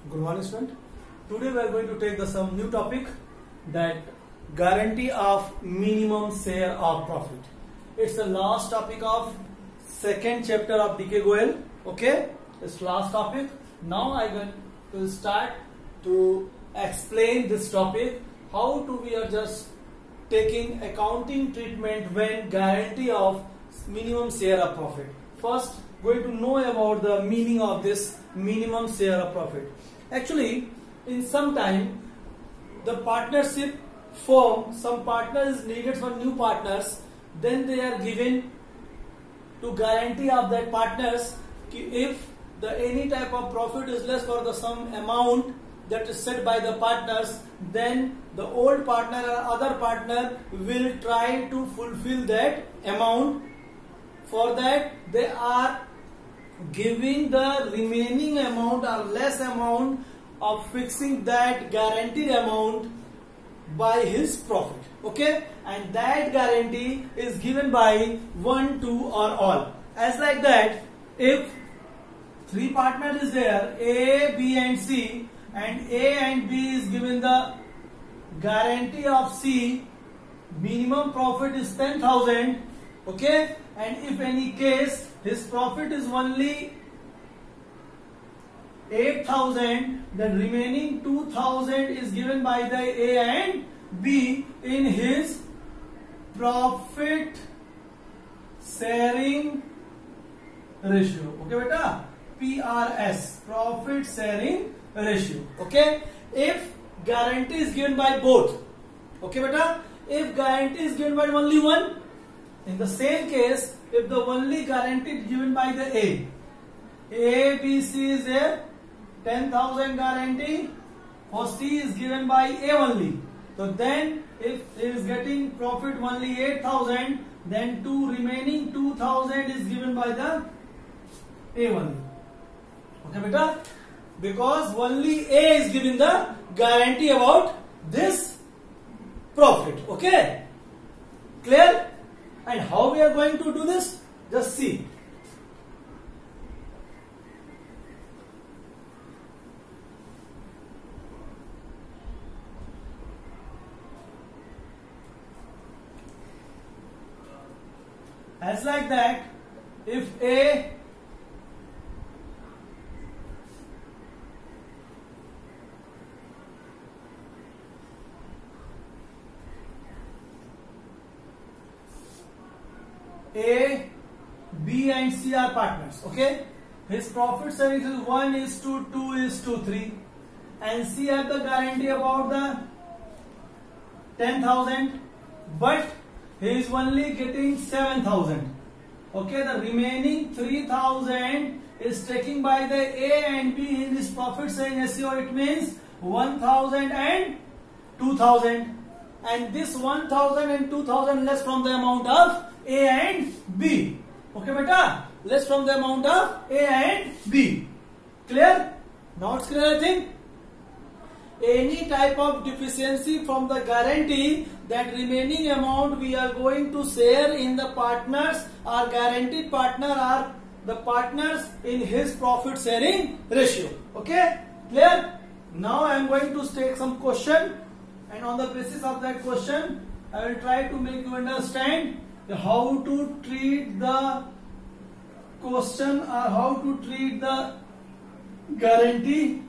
Good morning, student. Today we are going to take some new topic, that guarantee of minimum share of profit. It's the last topic of second chapter of DK Goel. Okay, it's last topic. Now I will start to explain this topic. How to we are just taking accounting treatment when guarantee of minimum share of profit. First, going to know about the meaning of this minimum share of profit. Actually, in some time, the partnership form, some partner is needed for new partners, then they are given to guarantee of that partners if the any type of profit is less for the some amount that is set by the partners, then the old partner or other partner will try to fulfill that amount. For that, they are giving the remaining amount or less amount of fixing that guaranteed amount by his profit. Okay, and that guarantee is given by 1, 2 or all. As like that, if three partners is there, A, B and C, and A and B is given the guarantee of C, minimum profit is 10,000. Okay, and if any case his profit is only 8,000, then remaining 2,000 is given by the A and B in his profit sharing ratio. Okay, beta, PRS, profit sharing ratio. Okay, if guarantee is given by both. Okay, beta, if guarantee is given by only one, in the same case, if the only guarantee given by the A, B, C is there, 10,000 guarantee, for C is given by A only. So then, if it is getting profit only 8,000, then remaining 2,000 is given by the A only. Okay, beta? Because only A is giving the guarantee about this profit. Okay? Clear? And how we are going to do this? Just see. As like that, if A A, B and C are partners, okay? His profit sharing is 1:2, 2:3, and C have the guarantee about the 10,000, but he is only getting 7,000. Okay, the remaining 3,000 is taken by the A and B in this profit sharing ratio. It means 1,000 and 2,000, and this 1,000 and 2,000 less from the amount of A and B. Okay, beta? Less from the amount of A and B. Clear? Now it's clear, I think. Any type of deficiency from the guarantee, that remaining amount we are going to share in the partners, our guaranteed partner are the partners in his profit sharing ratio. Okay? Clear? Now I am going to take some question, and on the basis of that question, I will try to make you understand how to treat the question or how to treat the guarantee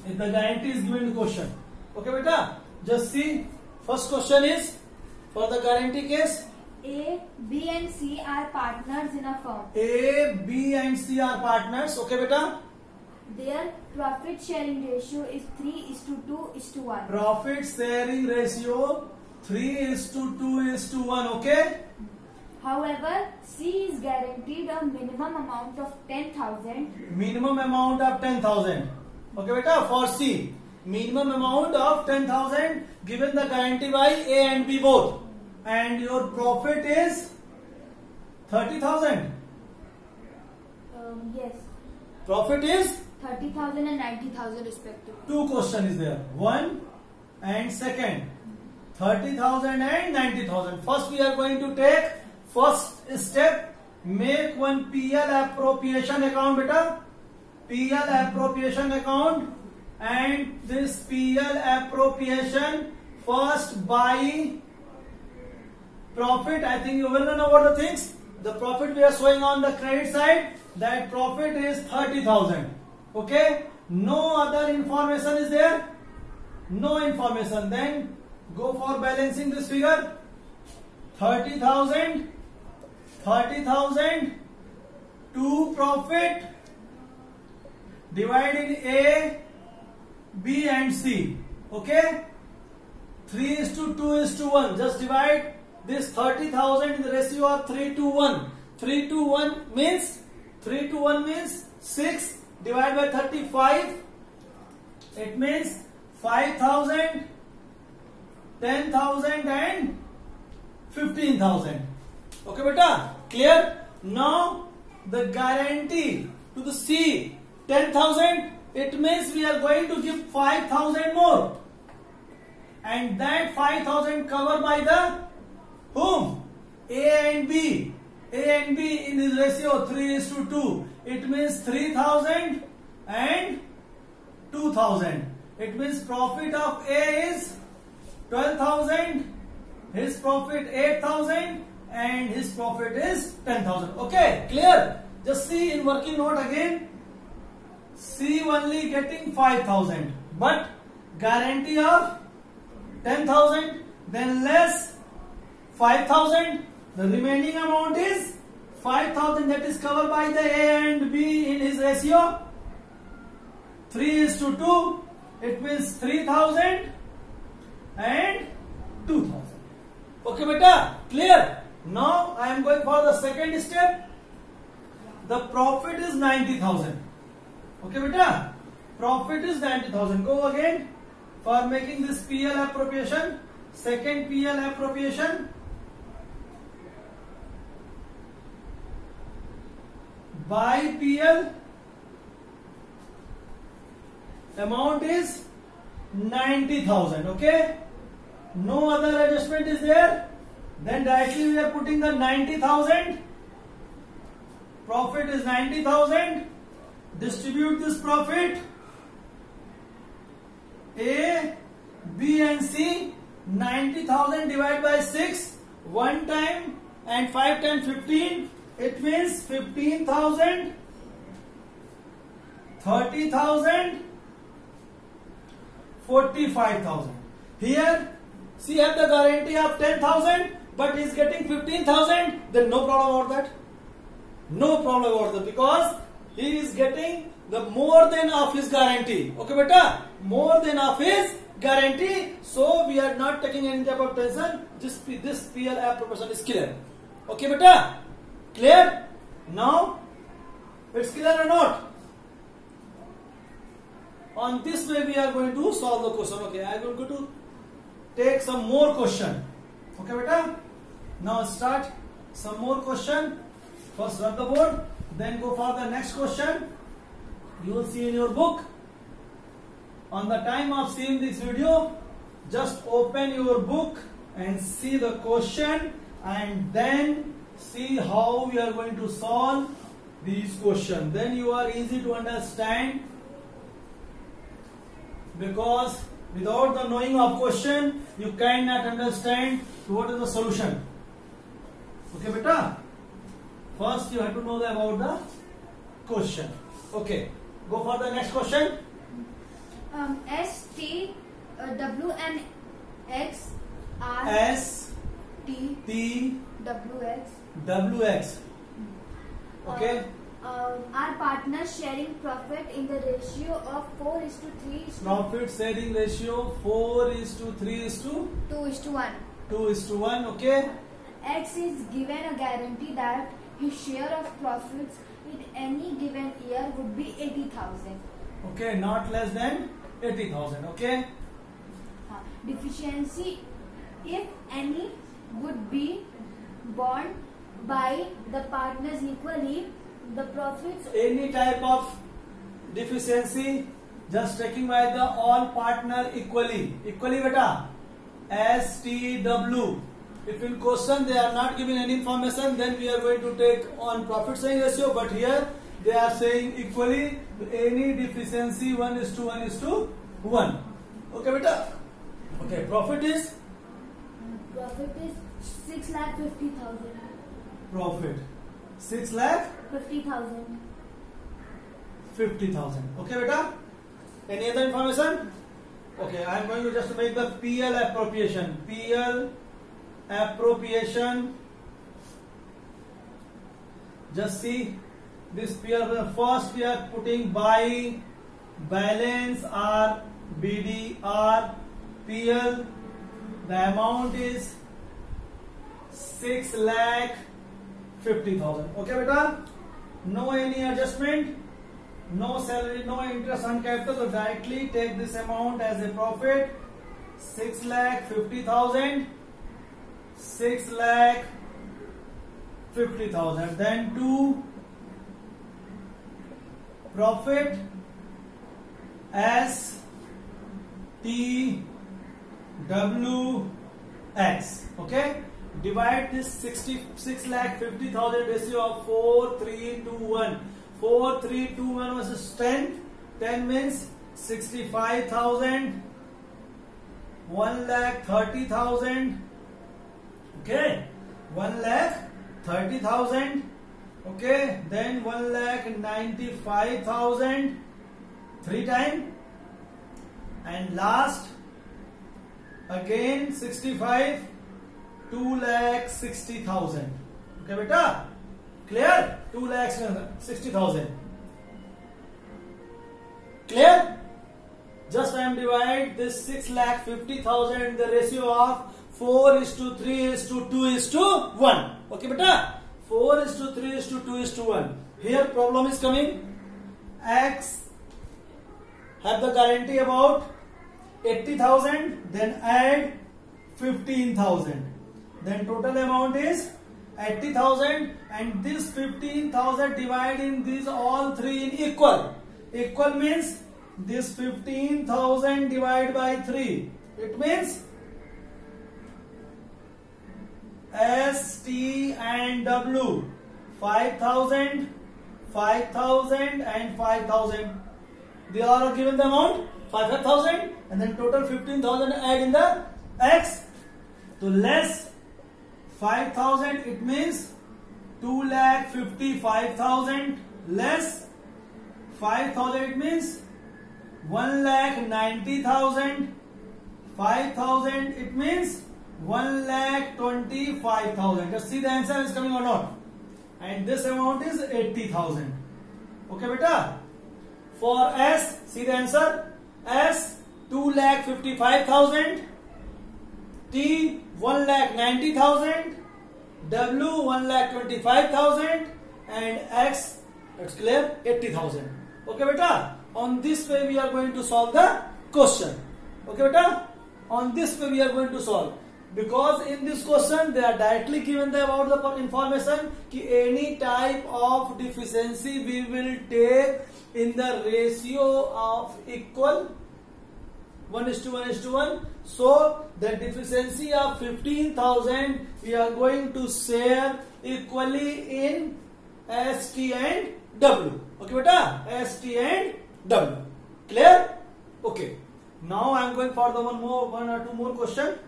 if the guarantee is given in question. Okay, beta? Just see. First question is for the guarantee case. A, B and C are partners in a firm. A, B and C are partners. Okay, beta? Their profit sharing ratio is 3:2:1. Profit sharing ratio 3:2:1. Okay? However, C is guaranteed a minimum amount of 10,000. Minimum amount of 10,000. Okay, beta? For C, minimum amount of 10,000 given the guarantee by A and B both. And your profit is 30,000. Yes. Profit is 30,000 and 90,000 respectively. two question is there. One and second. 30,000 and 90,000. First we are going to take first step, make one PL appropriation account, beta. PL appropriation account and this PL appropriation first by profit. I think you will know about the things. The profit we are showing on the credit side, that profit is 30,000. Okay, no other information is there, no information. Then go for balancing this figure. 30,000 to profit, divide in A, B and C. Okay, 3:2:1. Just divide this 30,000 in the ratio of 3:1. 3:1 means 6 divided by 35. It means 5,000, 10,000 and 15,000. Okay, beta? Clear? Now the guarantee to the C 10,000. It means we are going to give 5,000 more, and that 5,000 covered by the whom? A and B. A and B in this ratio 3:2. It means 3,000 and 2,000. It means profit of A is 12,000, his profit 8,000 and his profit is 10,000. Okay, clear? Just see in working note again. C only getting 5,000, but guarantee of 10,000, then less 5,000. The remaining amount is 5,000, that is covered by the A and B in his ratio 3:2. It means 3,000 and 2,000. Okay, beta? Clear? Now I am going for the second step. The profit is 90,000. Okay, beta? Profit is 90,000. Go again for making this PL appropriation. Second PL appropriation. By PL, amount is 90,000. Okay, no other adjustment is there. Then directly we are putting the 90,000. Profit is 90,000. Distribute this profit A, B and C. 90,000 divided by 6 one time and 5 times 15. It means 15,000, 30,000, 45,000. Here, see, have the guarantee of 10,000, but he is getting 15,000. Then no problem about that. No problem about that, because he is getting the more than of his guarantee. Okay, beta? More than of his guarantee. So we are not taking any type of tension. This PL appropriation is clear. Okay, beta? Clear? Now it's clear or not? On this way we are going to solve the question. Okay, I am going to take some more question. Okay, beta? Now start some more question. First rub the board, then go for the next question. You will see in your book. On the time of seeing this video, just open your book and see the question, and then see how we are going to solve these questions. Then you are easy to understand, because without the knowing of question, you cannot understand what is the solution. Okay, beta? First you have to know about the question. Okay, go for the next question. S, T, W and X are S, T, T, W, X. W, X. Okay. Are partners sharing profit in the ratio of 4:3? Profit sharing ratio 4:3:2:1. 2:1. Okay. X is given a guarantee that his share of profits in any given year would be 80,000. Okay, not less than 80,000. Okay. Deficiency, if any, would be borne by the partners equally. The profits. Any type of deficiency, just taking by the all partner equally. Equally, beta. S, T, W. If in question they are not giving any information, then we are going to take on profit sharing ratio. But here they are saying equally. any deficiency 1:1:1. Okay, beta. Okay, profit is 6,50,000. profit 6,50,000. 50,000. Okay, beta. Any other information? Okay, I am going to just make the PL appropriation. PL appropriation. Just see this PL. First we are putting by balance or BD or PL. The amount is 6,50,000. Okay, beta. No any adjustment. No salary, no interest on capital, so directly take this amount as a profit. 6,50,000. 6,50,000. Then to profit as TWX. Okay. Divide this 6,50,000 ratio of 4:3:1. 4:3:1 versus 10. 10 means 65,000. 1,30,000. Okay. 1,30,000. Okay. Then 1,95,000. 3 times. And last again 65. 2,60,000. Okay, beta. Clear? 2,60,000. Clear? Just I am divide this 6,50,000 in the ratio of 4:3:2:1. Okay, beta. 4:3:2:1. Here problem is coming. X have the guarantee about 80,000. Then add 15,000. Then total amount is 80,000, and this 15,000 divide in these all three in equal. Equal means this 15,000 divided by 3. It means S, T and W 5,000, 5,000 and 5,000. They are given the amount 5,000, and then total 15,000 add in the X. So less 5,000, it means 2,55,000. Less 5,000, it means 1,90,000. 5,000, it means 1,25,000. Just see the answer is coming or not. And this amount is 80,000. Okay, beta. For S, see the answer. S 2,55,000. T 1,90,000, W 1,25,000, and X, it's clear, 80,000. Okay, beta. On this way we are going to solve the question. Okay, beta. On this way we are going to solve, because in this question they are directly given about the information कि any type of deficiency we will take in the ratio of equal 1:1:1. So the deficiency of 15,000 we are going to share equally in S, T and W. Okay, beta. S, T and W. Clear? Okay. Now I am going for the one or two more question.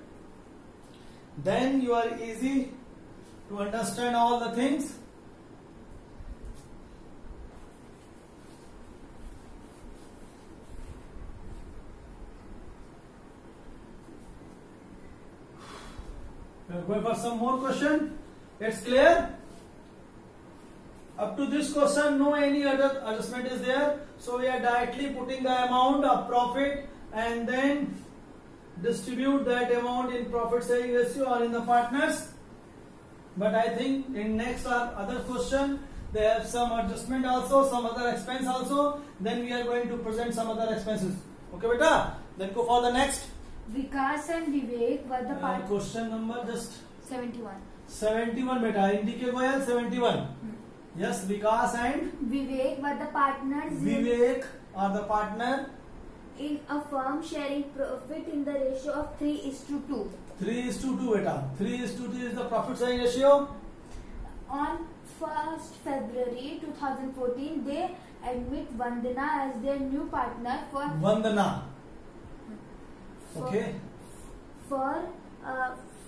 Then you are easy to understand all the things. We are going for some more question. It's clear? Up to this question, no any other adjustment is there. So we are directly putting the amount of profit and then distribute that amount in profit sharing ratio or in the partners. But I think in next or other question, they have some adjustment also, some other expense also. Then we are going to present some other expenses. Okay, beta? Then go for the next. Vikas and Vivek were the partners. Question number just 71. 71, beta. Indicate Goyal 71. Yes, Vikas and Vivek were the partners. Vivek are the partner in a firm sharing profit in the ratio of 3:2. 3:2, beta. 3:2 is the profit sharing ratio. On 1st February 2014, they admit Vandana as their new partner Vandana. Okay. for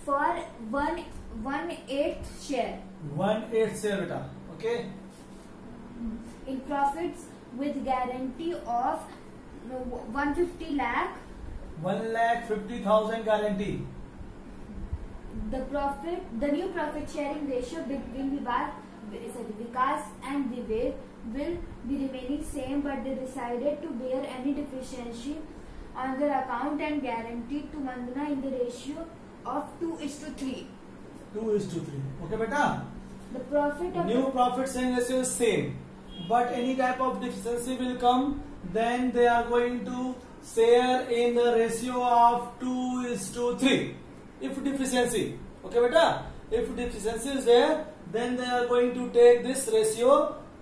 1/8 share 1/8 share beta. Okay. in profits with guarantee of 150 lakh. 1,50,000 guarantee. The new profit sharing ratio between Vikas and Vivek will be remaining same, but they decided to bear any deficiency on their account and guarantee to Vandana in the ratio of 2:3. 2:3. Okay, beta. The profit of New profit sharing ratio is same, but any type of deficiency will come, then they are going to share in the ratio of 2:3. If deficiency, okay, beta. If deficiency is there, then they are going to take this ratio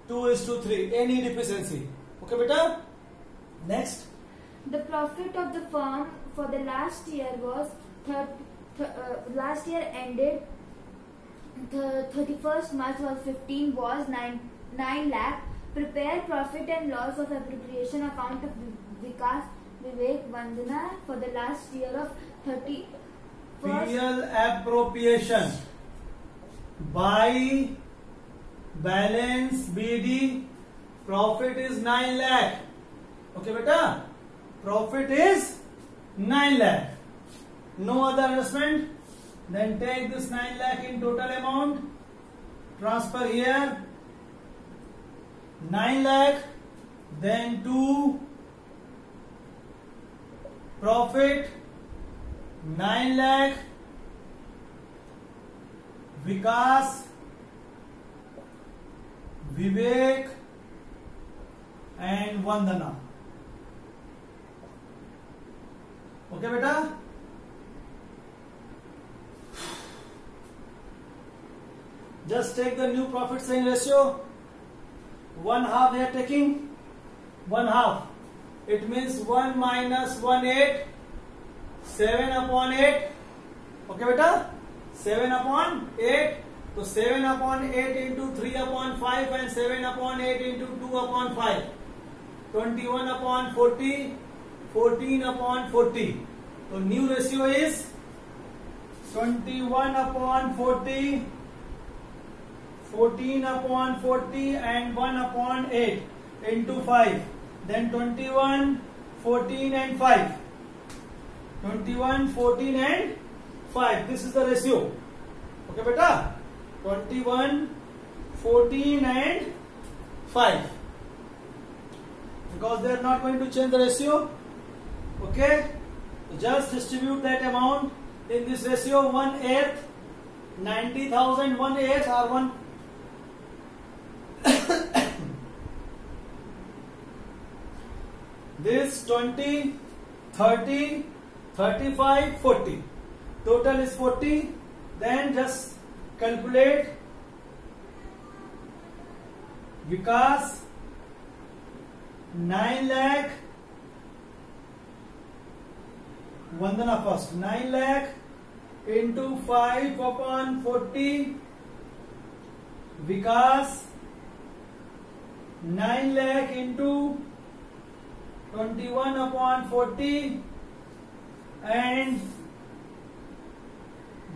2:3. Any deficiency, okay, beta. Next, the profit of the firm for the last year was last year ended 31st March was 15 was 9 lakh. Prepare profit and loss of appropriation account of Vikas, Vivek, Vandana for the last year of 31st. PL appropriation by balance BD. Profit is 9 lakh. Okay, beta. Profit is 9 lakh. No other adjustment. Then take this 9 lakh in total amount. Transfer here. 9 lakh. Then to profit 9 lakh. Vikas, Vivek and Vandana. Okay, beta. Just take the new profit sharing ratio. 1/2 they are taking. 1/2. It means 1 minus 1/8. 7/8. Okay, beta. 7/8. So 7/8 into 3/5 and 7/8 into 2/5. 21/40. 14/40. So new ratio is 21/40. 14/40 and 1/8 into 5. Then 21, 14 and 5. 21, 14 and 5. This is the ratio. Okay, beta. 21, 14 and 5. Because they are not going to change the ratio. Okay. Just distribute that amount in this ratio. 1/8. 90,000 1/8 or 1. This 20, 30, 35, 40. Total is 40. Then just calculate Vikas 9 lakh. Vandana first. 9 lakh into 5/40. Vikas 9 lakh into 21/40 and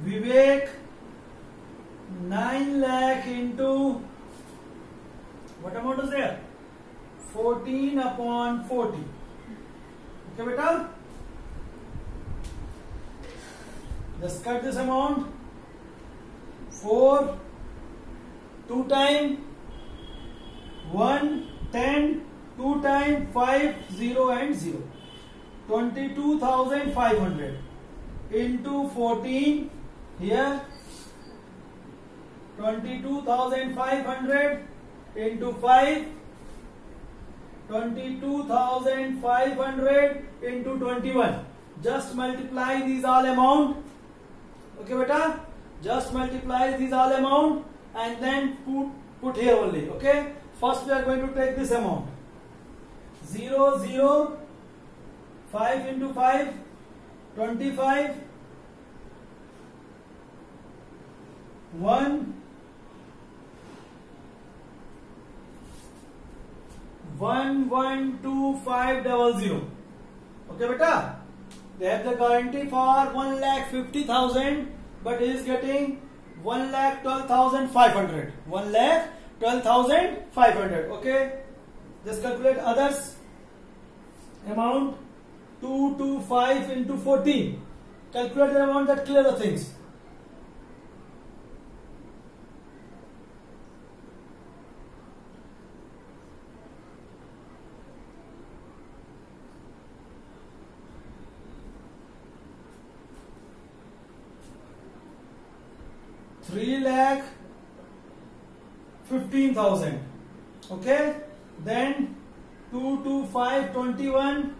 Vivek 9 lakh into what amount is there? 14/40. Okay, beta. Just cut this amount. 4 2 time 1 10 2 time 5 0 and 0. 22,500 into 14 here. 22,500 into 5. 22,500 into 21. Just multiply these all amount. Okay, beta. Just multiply these all amount and then put here only. Okay. First we are going to take this amount. 0 0 5 into 5 25 1 112,500. Okay, beta. They have the guarantee for 1,50,000, but he is getting 1,12,500. 1,12,500. Okay. Just calculate others. Amount 225 into 14. Calculate the amount that clear the things. $3,15,000. Okay, then 22521.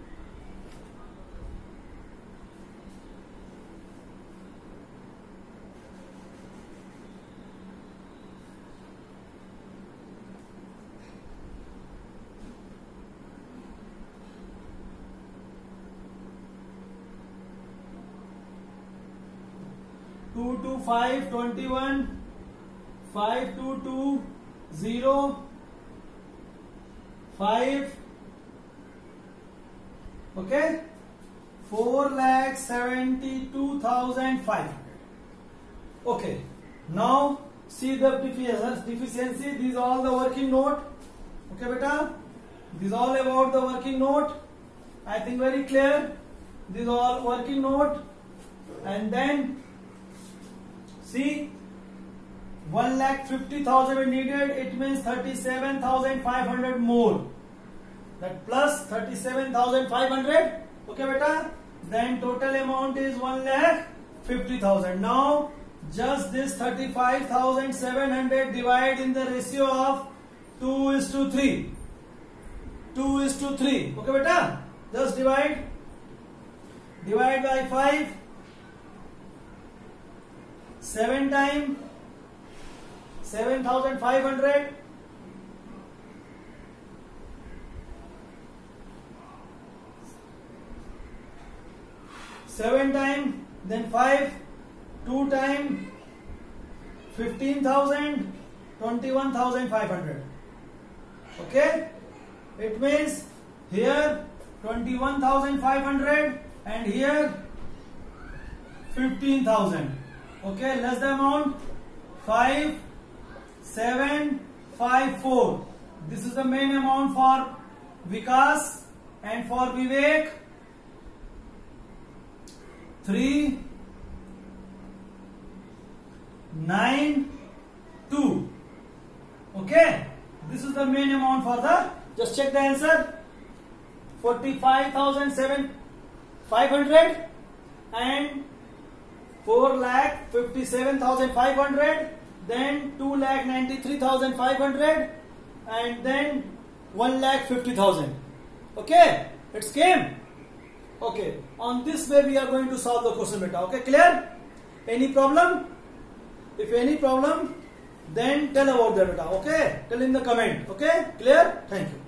Two to 521, 5220, 5. Okay, 4,72,500. Okay, now see the deficiency. These are all the working note. Okay, beta. These all about the working note. I think very clear. These are all working note. And then see, 1,50,000 we needed. It means 37,500 more. That plus 37,500. Okay, beta. Then total amount is 1,50,000. Now just this 35,700 divide in the ratio of 2:3. 2:3. Okay, beta. Just divide by 5. 7 times 7,500. 7 times, then 5, 2 times 15,000, 21,500. Okay, it means here 21,500 and here 15,000. Okay, less the amount 5,754. This is the main amount for Vikas, and for Vivek 3,992. Okay, this is the main amount for the. Just check the answer. 45,500 and 4,57,500, then 2,93,500, and then 1,50,000. Okay, it's came. Okay, on this way we are going to solve the question, beta. Okay, clear? Any problem? If any problem, then tell about that, beta. Okay, tell in the comment. Okay, clear? Thank you.